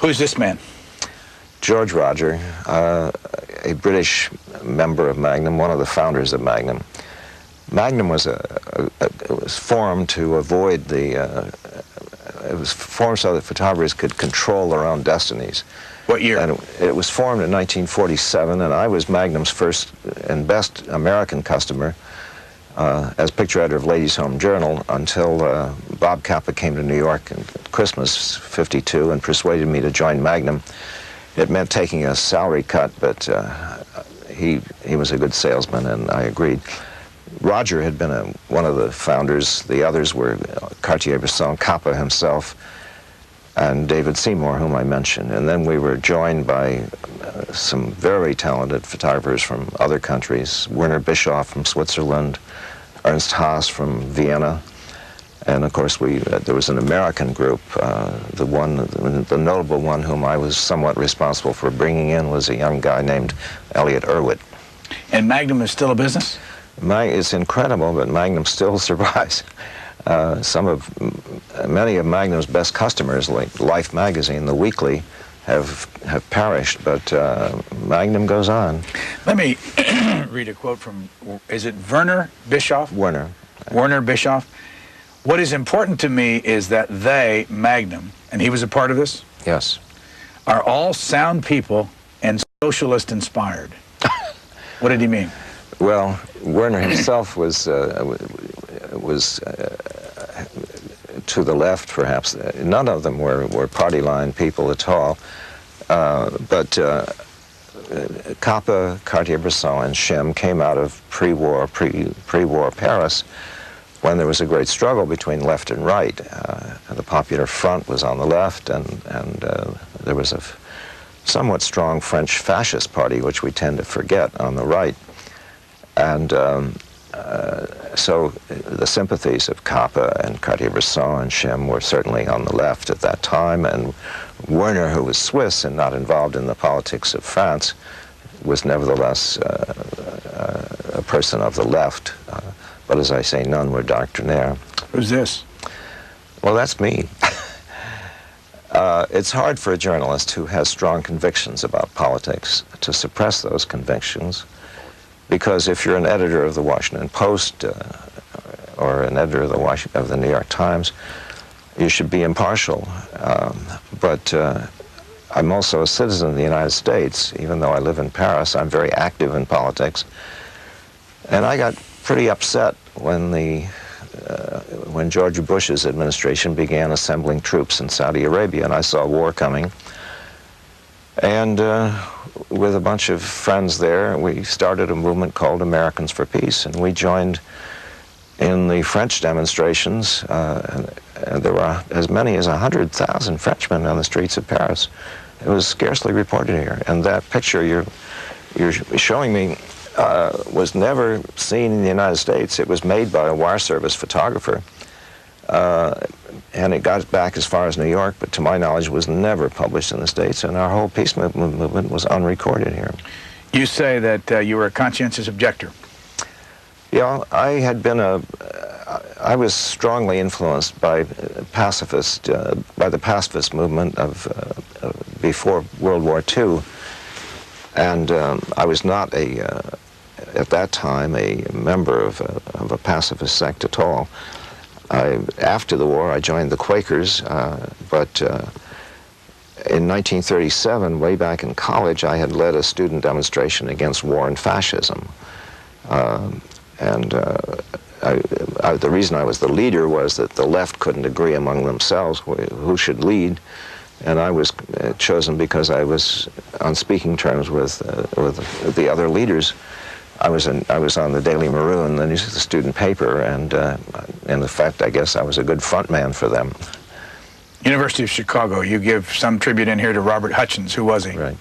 Who's this man? George Roger, a British member of Magnum, one of the founders of Magnum. Magnum was was formed to avoid the. It was formed so that photographers could control their own destinies. What year? And it was formed in 1947, and I was Magnum's first and best American customer as picture editor of Ladies' Home Journal until Bob Capa came to New York in Christmas '52 and persuaded me to join Magnum. It meant taking a salary cut, but he was a good salesman, and I agreed. Roger had been one of the founders. The others were Cartier-Bresson, Capa himself, and David Seymour, whom I mentioned. And then we were joined by some very talented photographers from other countries, Werner Bischoff from Switzerland, Ernst Haas from Vienna, and of course there was an American group. The notable one whom I was somewhat responsible for bringing in was a young guy named Elliot Irwit. And Magnum is still a business? It's incredible, but Magnum still survives. Many of Magnum's best customers, like Life magazine, the weekly, have perished, but Magnum goes on. Let me read a quote from, is it Werner Bischoff? Werner. Werner Bischoff. What is important to me is that they, Magnum, and he was a part of this? Yes. Are all sound people and socialist inspired. What did he mean? Well, Werner himself was to the left, perhaps. None of them were party line people at all. But Capa, Cartier-Bresson, and Shem came out of pre-war Paris when there was a great struggle between left and right. The Popular Front was on the left, and there was a somewhat strong French fascist party, which we tend to forget, on the right. And so the sympathies of Capa and Cartier-Bresson and Shem were certainly on the left at that time, and Werner, who was Swiss and not involved in the politics of France, was nevertheless a person of the left. But as I say, none were doctrinaire. Who's this? Well, that's me. It's hard for a journalist who has strong convictions about politics to suppress those convictions, because if you're an editor of the Washington Post or an editor of the New York Times, you should be impartial. But I'm also a citizen of the United States. Even though I live in Paris, I'm very active in politics. And I got pretty upset when George Bush's administration began assembling troops in Saudi Arabia, and I saw war coming. And with a bunch of friends there, we started a movement called Americans for Peace, and we joined in the French demonstrations. And there were as many as 100,000 Frenchmen on the streets of Paris. It was scarcely reported here. And that picture you're showing me was never seen in the United States. It was made by a wire service photographer. And it got back as far as New York, but to my knowledge was never published in the States, and our whole peace movement was unrecorded here. You say that you were a conscientious objector. Yeah, I was strongly influenced by the pacifist movement of before World War II, and I was not at that time a member of a pacifist sect at all. After the war, I joined the Quakers, but in 1937, way back in college, I had led a student demonstration against war and fascism. The reason I was the leader was that the left couldn't agree among themselves who should lead, and I was chosen because I was on speaking terms with the other leaders. I was on the Daily Maroon, the student paper, and in fact, I guess I was a good front man for them. University of Chicago, you give some tribute in here to Robert Hutchins. Who was he? Right.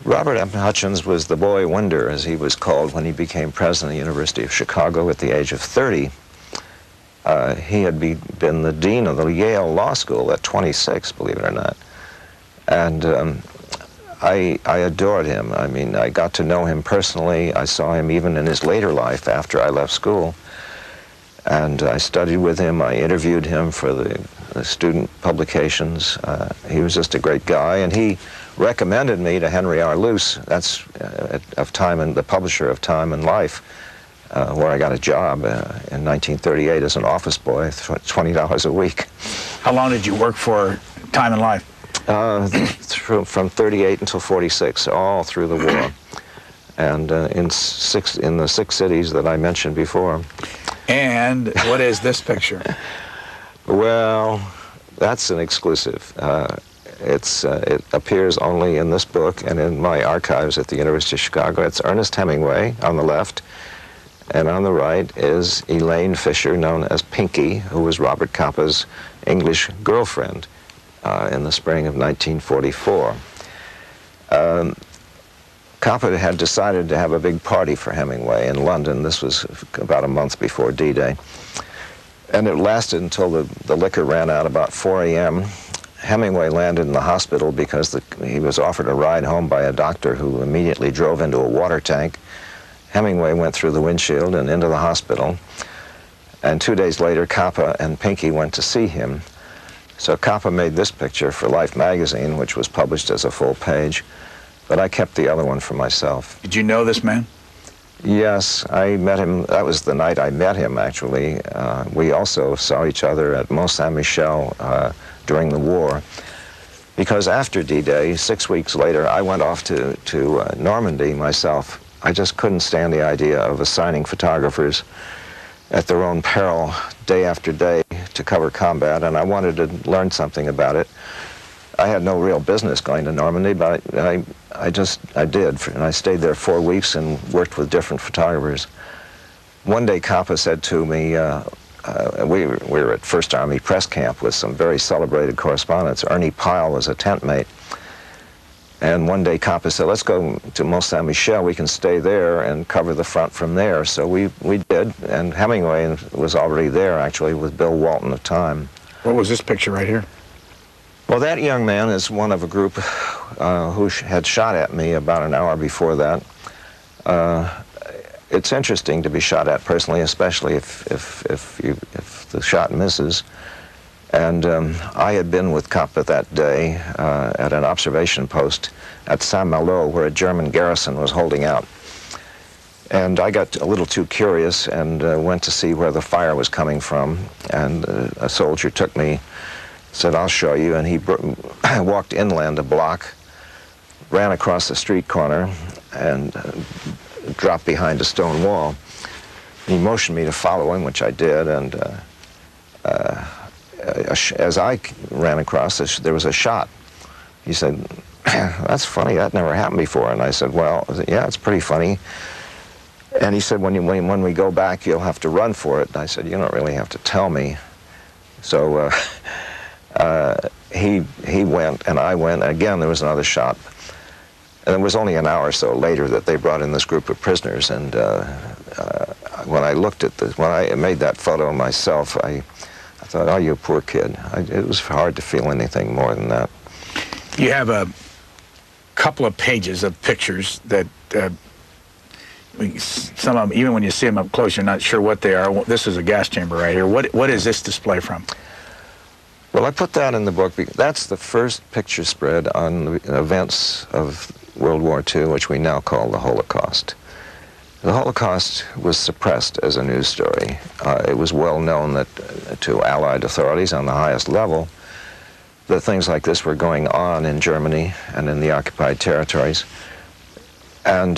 Robert M. Hutchins was the boy wonder, as he was called, when he became president of the University of Chicago at the age of 30. He had been the dean of the Yale Law School at 26, believe it or not. And I adored him. I mean, I got to know him personally. I saw him even in his later life after I left school. And I studied with him. I interviewed him for the student publications. He was just a great guy, and he recommended me to Henry R. Luce, that's of Time and the publisher of Time and Life, where I got a job in 1938 as an office boy, $20 a week. How long did you work for Time and Life? From 38 until 46, all through the war, and in the 6 cities that I mentioned before. And what is this picture? Well, that's an exclusive. It appears only in this book and in my archives at the University of Chicago. It's Ernest Hemingway on the left, and on the right is Elaine Fisher, known as Pinky, who was Robert Capa's English girlfriend in the spring of 1944. Capa had decided to have a big party for Hemingway in London. This was about a month before D-Day. And it lasted until the liquor ran out about 4 a.m. Hemingway landed in the hospital because he was offered a ride home by a doctor who immediately drove into a water tank. Hemingway went through the windshield and into the hospital. And 2 days later, Capa and Pinky went to see him. So Capa made this picture for Life magazine, which was published as a full page, but I kept the other one for myself. Did you know this man? Yes, I met him. That was the night I met him, actually. We also saw each other at Mont Saint-Michel during the war, because after D-Day, 6 weeks later, I went off to Normandy myself. I just couldn't stand the idea of assigning photographers at their own peril day after day to cover combat, and I wanted to learn something about it. I had no real business going to Normandy, but I did, and I stayed there 4 weeks and worked with different photographers. One day Capa said to me, we were at First Army Press Camp with some very celebrated correspondents. Ernie Pyle was a tent mate. And one day Capa said, let's go to Mont Saint-Michel. We can stay there and cover the front from there. So we did, and Hemingway was already there, actually, with Bill Walton of Time. What was this picture right here? Well, that young man is one of a group who had shot at me about an hour before that. It's interesting to be shot at personally, especially if the shot misses. And I had been with Capa that day at an observation post at Saint-Malo, where a German garrison was holding out. And I got a little too curious and went to see where the fire was coming from. And a soldier took me, said, I'll show you. And he walked inland a block, ran across the street corner, and dropped behind a stone wall. He motioned me to follow him, which I did, and as I ran across this, there was a shot. He said, that's funny, that never happened before. And I said, well, yeah, it's pretty funny. And he said, when we go back, you'll have to run for it. And I said, you don't really have to tell me. So he went, and I went. Again, there was another shot. And it was only an hour or so later that they brought in this group of prisoners. And when I looked at this, when I made that photo myself, I thought, oh, you poor kid. It was hard to feel anything more than that. You have a couple of pages of pictures that some of them, even when you see them up close, you're not sure what they are. This is a gas chamber right here. What is this display from? Well, I put that in the book because that's the first picture spread on the events of World War II, which we now call the Holocaust. The Holocaust was suppressed as a news story. It was well known that to Allied authorities on the highest level that things like this were going on in Germany and in the occupied territories. And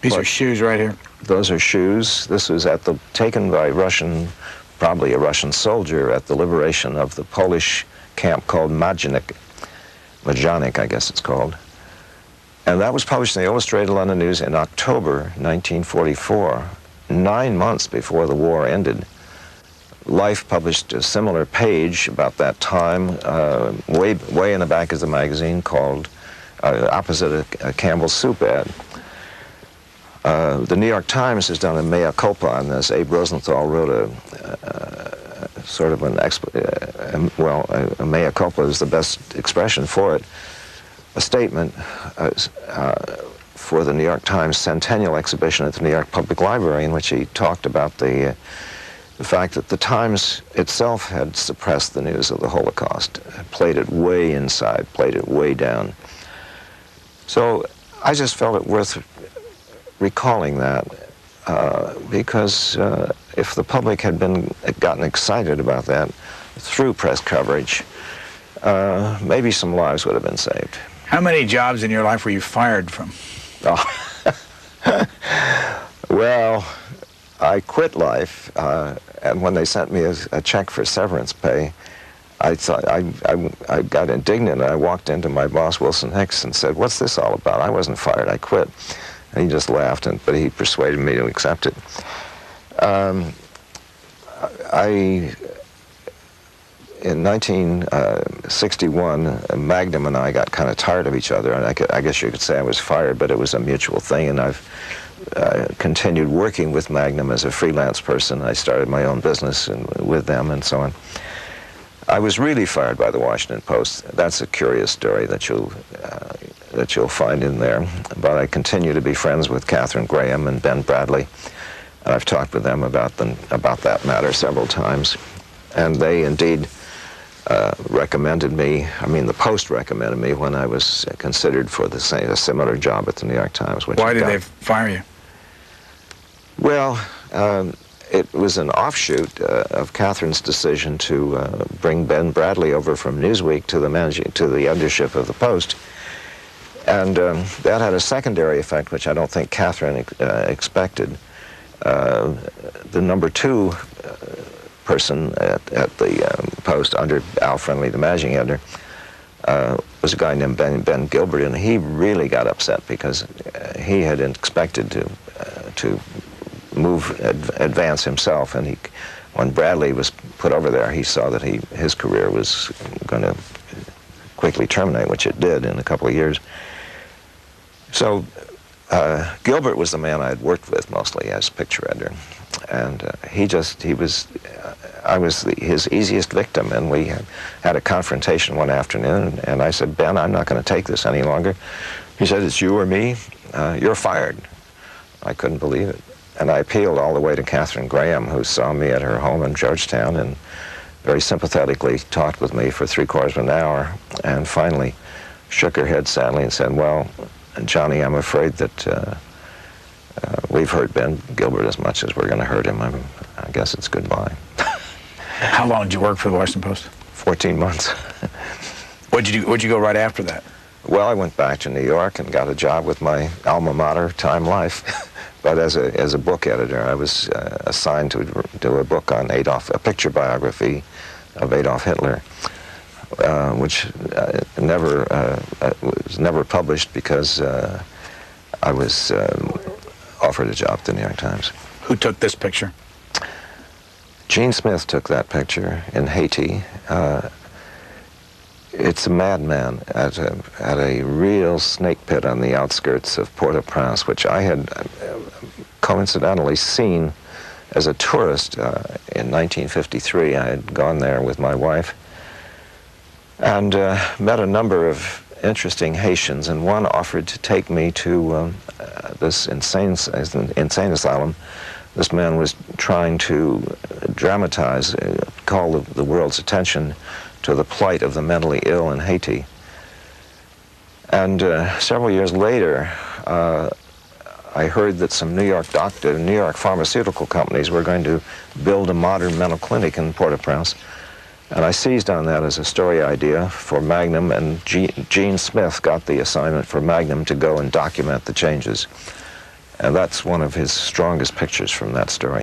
these are shoes right here. Those are shoes. This was taken by probably a Russian soldier at the liberation of the Polish camp called Majdanek, I guess it's called. And that was published in the Illustrated London News in October 1944, 9 months before the war ended. Life published a similar page about that time, way in the back of the magazine, called opposite a Campbell's soup ad. The New York Times has done a mea culpa on this. Abe Rosenthal wrote sort of a mea culpa is the best expression for it. A statement for the New York Times Centennial Exhibition at the New York Public Library, in which he talked about the the fact that the Times itself had suppressed the news of the Holocaust, played it way inside, played it way down. So I just felt it worth recalling that because if the public had gotten excited about that through press coverage, maybe some lives would have been saved. How many jobs in your life were you fired from? Oh. Well, I quit life, and when they sent me a check for severance pay, I thought I got indignant. I walked into my boss, Wilson Hicks, and said, "What's this all about? I wasn't fired. I quit." And he just laughed, but he persuaded me to accept it. In 1961, Magnum and I got kind of tired of each other, and I guess you could say I was fired, but it was a mutual thing, and I've continued working with Magnum as a freelance person. I started my own business with them and so on. I was really fired by the Washington Post. That's a curious story that you'll find in there. But I continue to be friends with Katharine Graham and Ben Bradley, and I've talked with them about that matter several times. And they indeed recommended me. I mean, the Post recommended me when I was considered for a similar job at the New York Times. Why did they fire you? Well, it was an offshoot of Katharine's decision to bring Ben Bradley over from Newsweek to the editorship of the Post, and that had a secondary effect, which I don't think Katharine expected. The number 2 person at the Post under Al Friendly, the managing editor, was a guy named Ben Gilbert, and he really got upset because he had expected to advance himself, and when Bradley was put over there, he saw that his career was going to quickly terminate, which it did in a couple of years. So Gilbert was the man I had worked with mostly as picture editor, and I was his easiest victim, and we had a confrontation one afternoon, and I said, "Ben, I'm not going to take this any longer." He said, "It's you or me. You're fired." I couldn't believe it. And I appealed all the way to Katharine Graham, who saw me at her home in Georgetown and very sympathetically talked with me for 3/4 of an hour, and finally shook her head sadly and said, "Well, Johnny, I'm afraid that we've hurt Ben Gilbert as much as we're going to hurt him. I guess it's goodbye." How long did you work for the Washington Post? 14 months. Where'd you go right after that? Well, I went back to New York and got a job with my alma mater, Time Life. But as a book editor, I was assigned to do a book on Adolf, a picture biography of Adolf Hitler, which was never published because I was offered a job at the New York Times. Who took this picture? Gene Smith took that picture in Haiti. It's a madman at a real snake pit on the outskirts of Port-au-Prince, which I had coincidentally seen as a tourist in 1953. I had gone there with my wife and met a number of interesting Haitians, and one offered to take me to this insane asylum. This man was trying to dramatize, call the world's attention to the plight of the mentally ill in Haiti. And several years later, I heard that some New York pharmaceutical companies were going to build a modern mental clinic in Port-au-Prince. And I seized on that as a story idea for Magnum, and Gene Smith got the assignment for Magnum to go and document the changes. And that's one of his strongest pictures from that story.